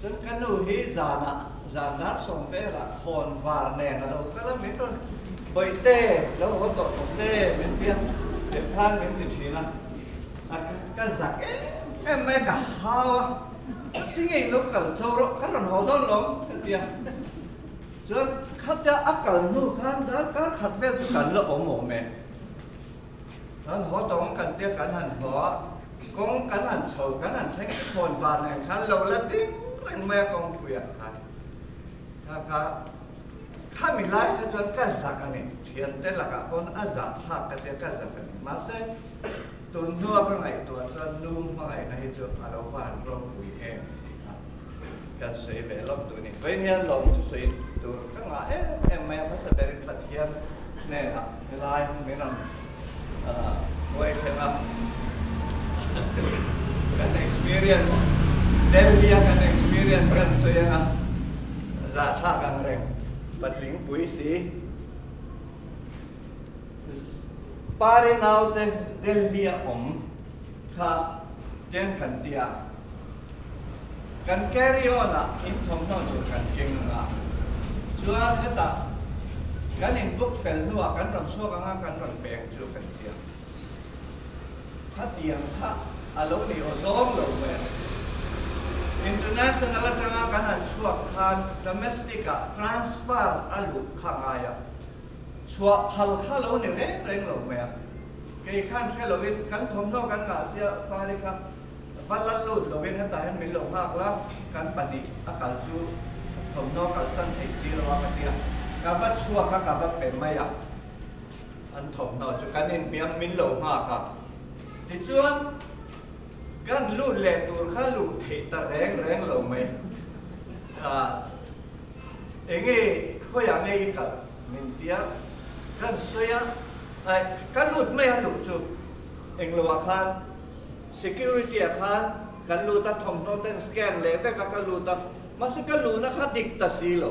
chun kanu hi zana som ve la khon var ne na lo kala min ron boi te lo ho to che min tia để than đến từ chỉ là cái giặc em mấy cả hao tiếng gì nó cần sâu đó các lần họ đón lắm cái tiền rồi khát cha ác cần nu khan đó các khát về cho cần là ổn ổn mẹ đó họ tổng cần tiếc cần hẳn họ cũng cần hẳn sầu cần hẳn thấy cái phồn vàng này khá lâu là tiếng งแม่กองเปียกกันนะครับถ้ามีไล่ขจรก็สักกันนี่เทียนเตละกับคนอาจัดทักกันเตก็สักกันมาเสตัวนัวก็ไงตัวจนนุ่มก็ไงในจุดอารมณ์วันร้องคุยเองกันสวยแบบลบตัวนี้เป็นยันลมสวยตัวก็ไงแม่ภาษาเบรินปัจเจียนเนี่ยนะเวลาไม่นำมวยเข้ามากัน experience Delhi kan experience kan saya rasa kan reng patling puisi pare nau te Delhi kha ten kan tia kan carry on in thong no tu kan king na chuan heta kan in book fel nu kan ram so kan ram peng chu kan tia kha tiang kha alo ni o zom lo me international tanga kanan suak khan domestic transfer alu khangaya suak phal khalo ni reng lo me ke khan khelovin kan thomno kan ga sia pari kha balat lut lovin ha ta han min lo hak la kan pani akal chu thomno kal san thei si lo ka tia ka bat suak ka bat pe maya an thomno chu kan in biam min lo ha ka ti chuanกันลูดแหลตัวข้าลูดเทตะแรงลงไหมเองเขาอย่างไงกันมินเตียกันเสียกันลูดไม่ฮัลูดจูเองระวังคัน security คันกันลูดตัดทอมโนเทนสแกนเลยแต่กันลูดตัดมาสิกันลูดนักดิกตัดสีโล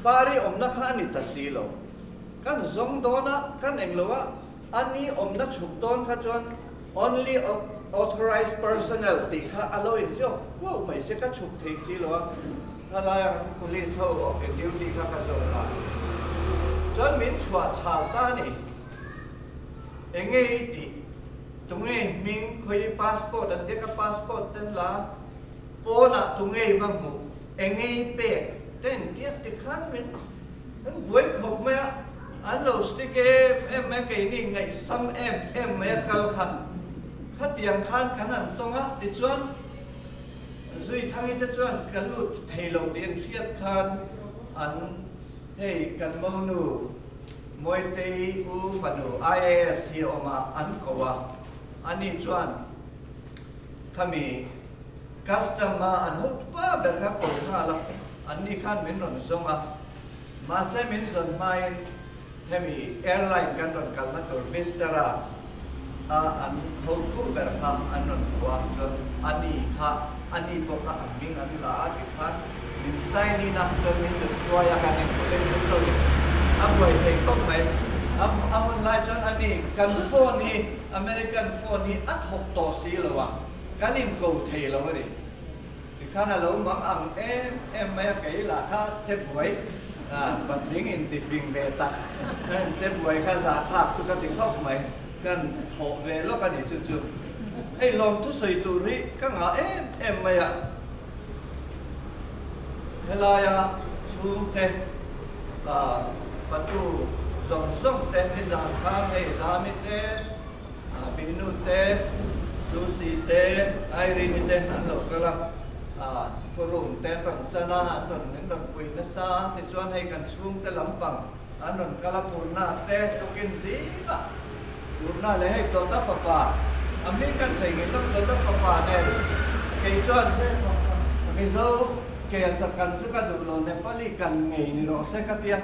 ปารีอมนักนิตัดสีโลกันซงโดนะกันเองระวังอันนี้อมนักฉุกโดนขจร only authorized personnel ติดข้า allowance ยกก็ไม่ใช่ก็ฉุกเทสิหรออะไร police เขาเป็น duty ข้าก็จะละจนมินชัวชาตานี่เองไงติตรงนี้มินคุย passport อันเดียกับ passport เต็มละโปน่ะตรงนี้บังหูเองไงเป็ดเต้นเทียบติดขันมินนั่นบวยขบไหมอันเราสติกเอ็มแม่ไก่นี่ไงซ้ำเอ็มแม่กัลขันข้าเตียงคันขนาดตรงอ่ะติดจวนซุยทั้งนี้ติดจวนกันลุดเทโลเตียนเฟียดคันอันเฮ้กันโมนูมวยเตอูฟันู IAS เฮียออกมาอันกว่าอันนี้จวนถ้ามีคัสตอมมาอันหุบป้าเบิกครับผมห้าละอันนี้ขั้นเหมือนรถส่งอ่ะมาเซมินส่วนมาให้มีแอร์ไลน์กันรถกันมาตัววิสตาราอันเขาตู้แบบคำอันนั้นว่าอันนี้ค่ะอันนี้พวกข้ามิงอันนี้ละอันนี้ค่ะมินไซนี่นะจนมินจะตัวอยากกันเองคนเล่นทุกคนอันบ่อยเทก็ไม่อันมันไล่จนอันนี้กันโฟนนี้อเมริกันโฟนนี้อัด6 ต่อ 4แล้ววะกันนี่มันกูเทแล้วมั้งดิที่ข้าน่ะเราหวังเอ็มไม่เกี่ยละข้าเจ็บหวยบัดนี้อินติฟิงเบตักเจ็บหวยข้าจะทับสุขติเข้าไหมกันโถเวลกันนี่จู่ๆไอ้ลมทุสัยตุริก็งาเอ็มไม่อะเฮลายาชูเตฟัตูส่งเตนิจานข้างไอ้จามิเตบินุเตซูซีเตไอรินิเตอันโลกละกรุงเตรัญจนาอันนั้นนั่นปุยนัสซาที่ชวนให้กันชูเตลำปังอันนั้นกลาปูนาเตตุกินซีกะUrna lehe tota fapa. Amerikan tingin lang tota fapa ne. Kay John, mizo kaya sa kanso ka dulo Nepali kan ngay ni Rose katia.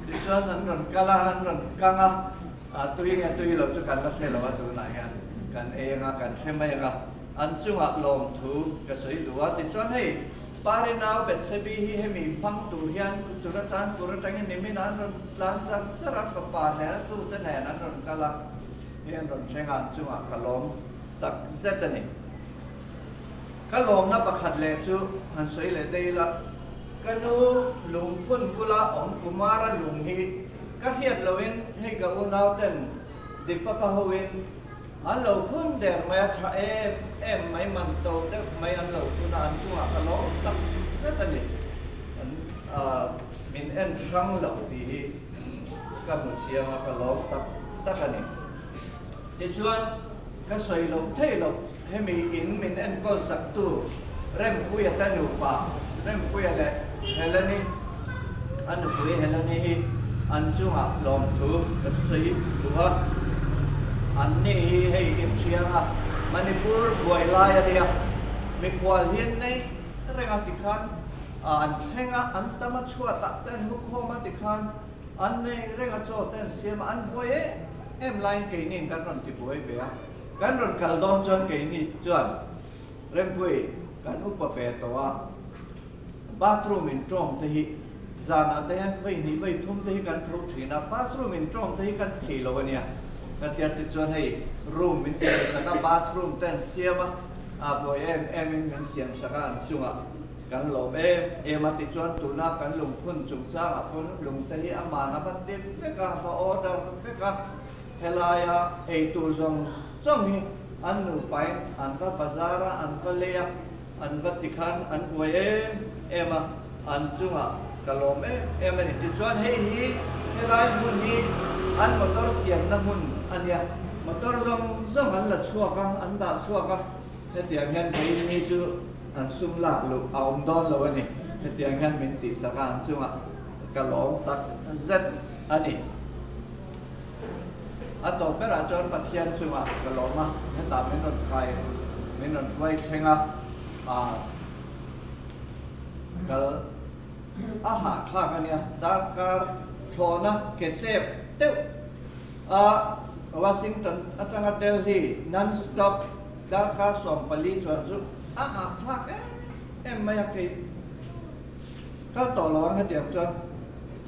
Di John nan kalahan nan kanga tuwi lo chukan la khelo wa tu na yan. Kan nga kan semay nga anchu nga lom thu kasoy duwa di John hey pare now bet sabihi hemi pang turian curatan kuratan ni minan lan saraf fapa ne tu tene nan kala hiện rồi sẽ ngàn chú ạ cả lom tắc rất này cả lom nó bạc hạt lệ chú hàn suy lệ đây là cái nu lùng phun bula ông kumara lùng hi các hiện lawin hay cả u nào tên đi bạc hậu win anh lầu phun đẹp mà thà em mấy mặn tàu đấy mấy anh lầu phun anh chú ạ cả lom tắc rất này mình ăn răng lầu thì các một chiang cả lom tắc cái nàyที่ชวนก็สวยลงเท่ลงให้มีอินมินเอ็นก็สักตัว เริ่มคุยแต่หนูป่าเริ่มคุยอะไรเฮเลนี่อันหนูคุยเฮเลนี่อันจุงอ่ะลองถูกกระสุยดูว่าอันนี้ให้อิมเชียงอ่ะมันนี่พูดบวยลายอะไรอ่ะมีความเห็นในเรื่องติคันอันแห่งอันตมาชัวตัดเต้นมุขโฮมาติคันอันในเรื่องโจเต้นเสียมอันบวยเอ็มไลน์เกนินกันรอนที่บวยเบียกันรอนกัลดอนจนเกนิจวนเริ่มคุยกันอุปเฟตัวบาทรูมินตรงที่จานอาเตียนไว้นี่ไว้ทุ่มที่กันทุกทีนะบาทรูมินตรงที่กันทีโลเนี่ยกันเตียติดจวนให้รูมมินเสียสักบาทรูมเต้นเสียมาบวยเอ็มมินเสียมสักอันจุงอ่ะกันหลบเอ็มติดจวนตัวนักกันลงพุ่นจุงจ้าพุ่นลงที่อามานะบัดเด็กเบก้าพอออเดอร์เบก้าเฮลายาตัวส่งนี้อันนูไปอันก็บาซาระอันก็เลียอันก็ติคันอันบวยเอ็มอันจุงอ่ะกะลมเอ็มนี่ติดจวนให้ฮีเฮลายหุ่นนี้อันมอเตอร์เสียงนะหุ่นอันเนี้ยมอเตอร์ส่งอันละชั่วกันอันดาชั่วกันเฮียเงินไปนี่จูอันซุ่มหลักลูกเอาอมดอนเลยวันนี้เฮียเงินมินติสักอันจุงอ่ะกะลมตักเซ็ตอันนี้อันต่อไปเราจะปฏิญาณจุงอ่ะกะลมอ่ะให้ตามไม่นอนใครไม่นอนไว้แข่งอ่ะกะอาหารคลากันเนี่ยดาร์การโชนะเกตเซฟเต้วอชิงตันอัตราเดลฮีนันสต็อปดาร์การส่งผลิตจวนจุอาหารคลาไม่อยากกินก็ต่อรองให้เดียวจน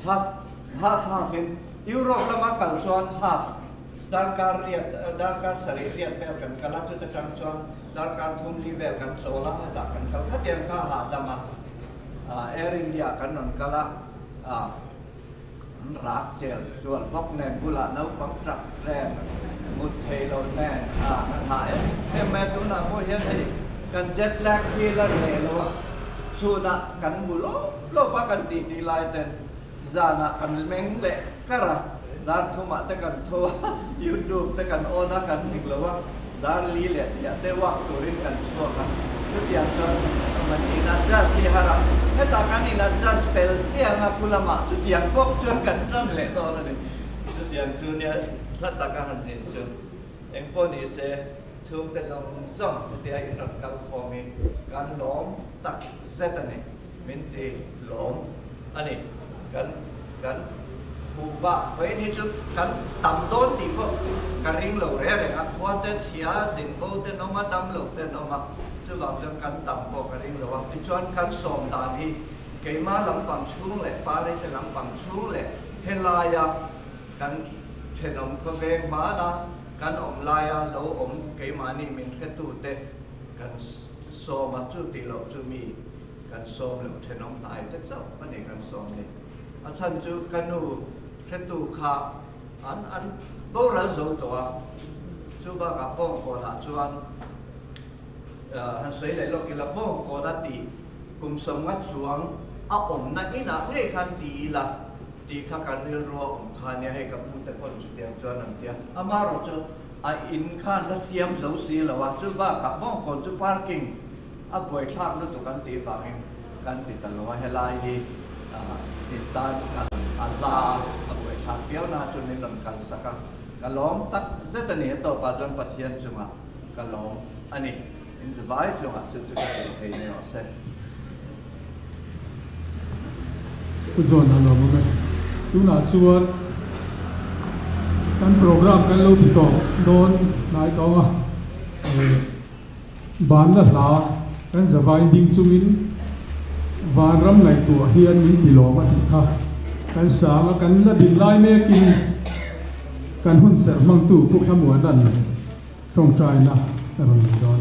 half เองยุโรปละมากัลจวนhalfดาร์การเรียนดาร์การสรีเรียนแบบกันกัลจุดจังจวนดาร์การทุ่มลีแบบกันโซล่าให้ตักกันเขาเดียวข้าหาดมาแอร์อินเดียกันนนกะละรักเจลส่วนพวกแนนบุลานาปังตรักแรงมุดเทโลแนนนั่นหายแม่ตุน่าโมเห็นให้กันเจ็ดแลกที่ละเนลวะสุนัขกันบุโลโลปะกันตีลายเต็นจานะกันเมงเละกระดาร์ทุมาแต่กันทัวยูทูบแต่กันโอนักกันถึงละวะดาร์ลีเละที่แต่ว่าตัวรินกันชัวกันทุกอย่างจนมันอินาจัสสิฮาระเฮ้ตากันอินาจัสเฟลเซียงาคุลามะทุกอย่างพวกชวนกันตรัมเละตอนนั้นทุกอย่างจูเนี่ยลัตตากันหันสินจูเอ็งปนี่เสช่วงแต่ส่งทุกอย่างอินรักกัลคอมีการล้อมตักเซตันนี่มินตีล้อมอันนี้กันผู้บ้าไปนี่จุดกันต่ำโดนตีก็การริงเหล่าเร่เลยครับว่าแต่เสียสินโบแต่น้องมาต่ำเหล่าแต่น้องมาจุดหลังจากกันต่ำพอการริงเหล่าที่ชวนกันส่งดานที่เกี่ยมาหลังปังชุ่งเลยปาได้แต่หลังปังชุ่งเลยเฮลายากันเชนอมเขาเวงมานะกันอมลายาเราอมเกี่ยมานี่มินแค่ตูเตกันโซมาจุดตีเหล่าจุดมีกันโซมเหล่าเชนอมตายแต่เจ้าปันเอกกันโซมเลยอาจารย์จุกันนูแค่ตูขาอันโบราณโจตัวจุบกับป้องคนละจวนฮันสวยเลยเรากินละป้องคนละตีกุมสมงัดสวงเอาอมนั่นนี่นะเรื่องคันตีละตีข้ากันเรียนรัวองค์เนี่ยให้กับผู้แต่คนสุดเดียวจวนนั่นเดียวอามาเราจะอินข้านละเสียมเสาสีละว่าจุบกับป้องคนจุพาร์กิ้งป่วยข้ามรู้ตัวกันตีบางเองกันติดตลอดให้ลายติดตามกันอัลลาป่วยข้ามเปี้ยวนาจนในลำกันสักกะล้อมตัดเสตนี่ต่อไปจนปัจจัยจุงะกะล้อมอันนี้อินสบายจุงะจุดๆเทเนี่ยเสร็จคุณส่วนนั้นเราไม่ดูหน้าชวนการโปรแกรมกันเราติดต่อโดนนายต่อมาบ้านนั่นละกันสบายดิ้งจุมินวานรำไหลตัวเฮียนมินติโลมาติดค่ะกันสามกันละดินไล่แม่กินกันหุ่นเสริมมังตู่พวกขมวนนั่นตรงใจนะแต่เราไม่โดน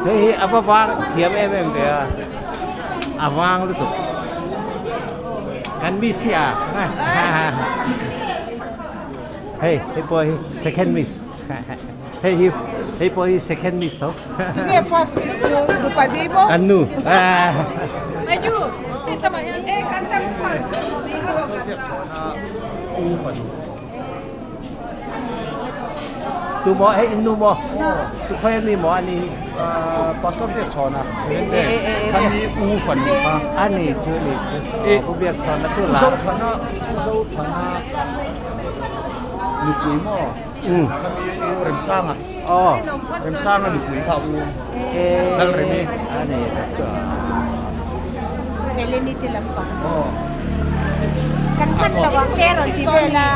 Hei, apa bang? Siap em kìa. À vang liên tục. Can miss ya. Hey, hey boy, second miss. Hey boy, second miss tau. Juga first miss lupa di mo. Anu. Maju. Sama yan. Kanta mo first. Tu mo, hey, inu mo. Tu kaya ni mo ani. pastor dia chona kan ni u fan pa Ani chưa ni. Ku biar sana tu lah. zo thana Lupui mo. Kami yung remsanga. Oh. Remsanga lupui ka u. Dal remi. Ano yun? Melinity lang pa. Oh. Kan lawang pero di bela.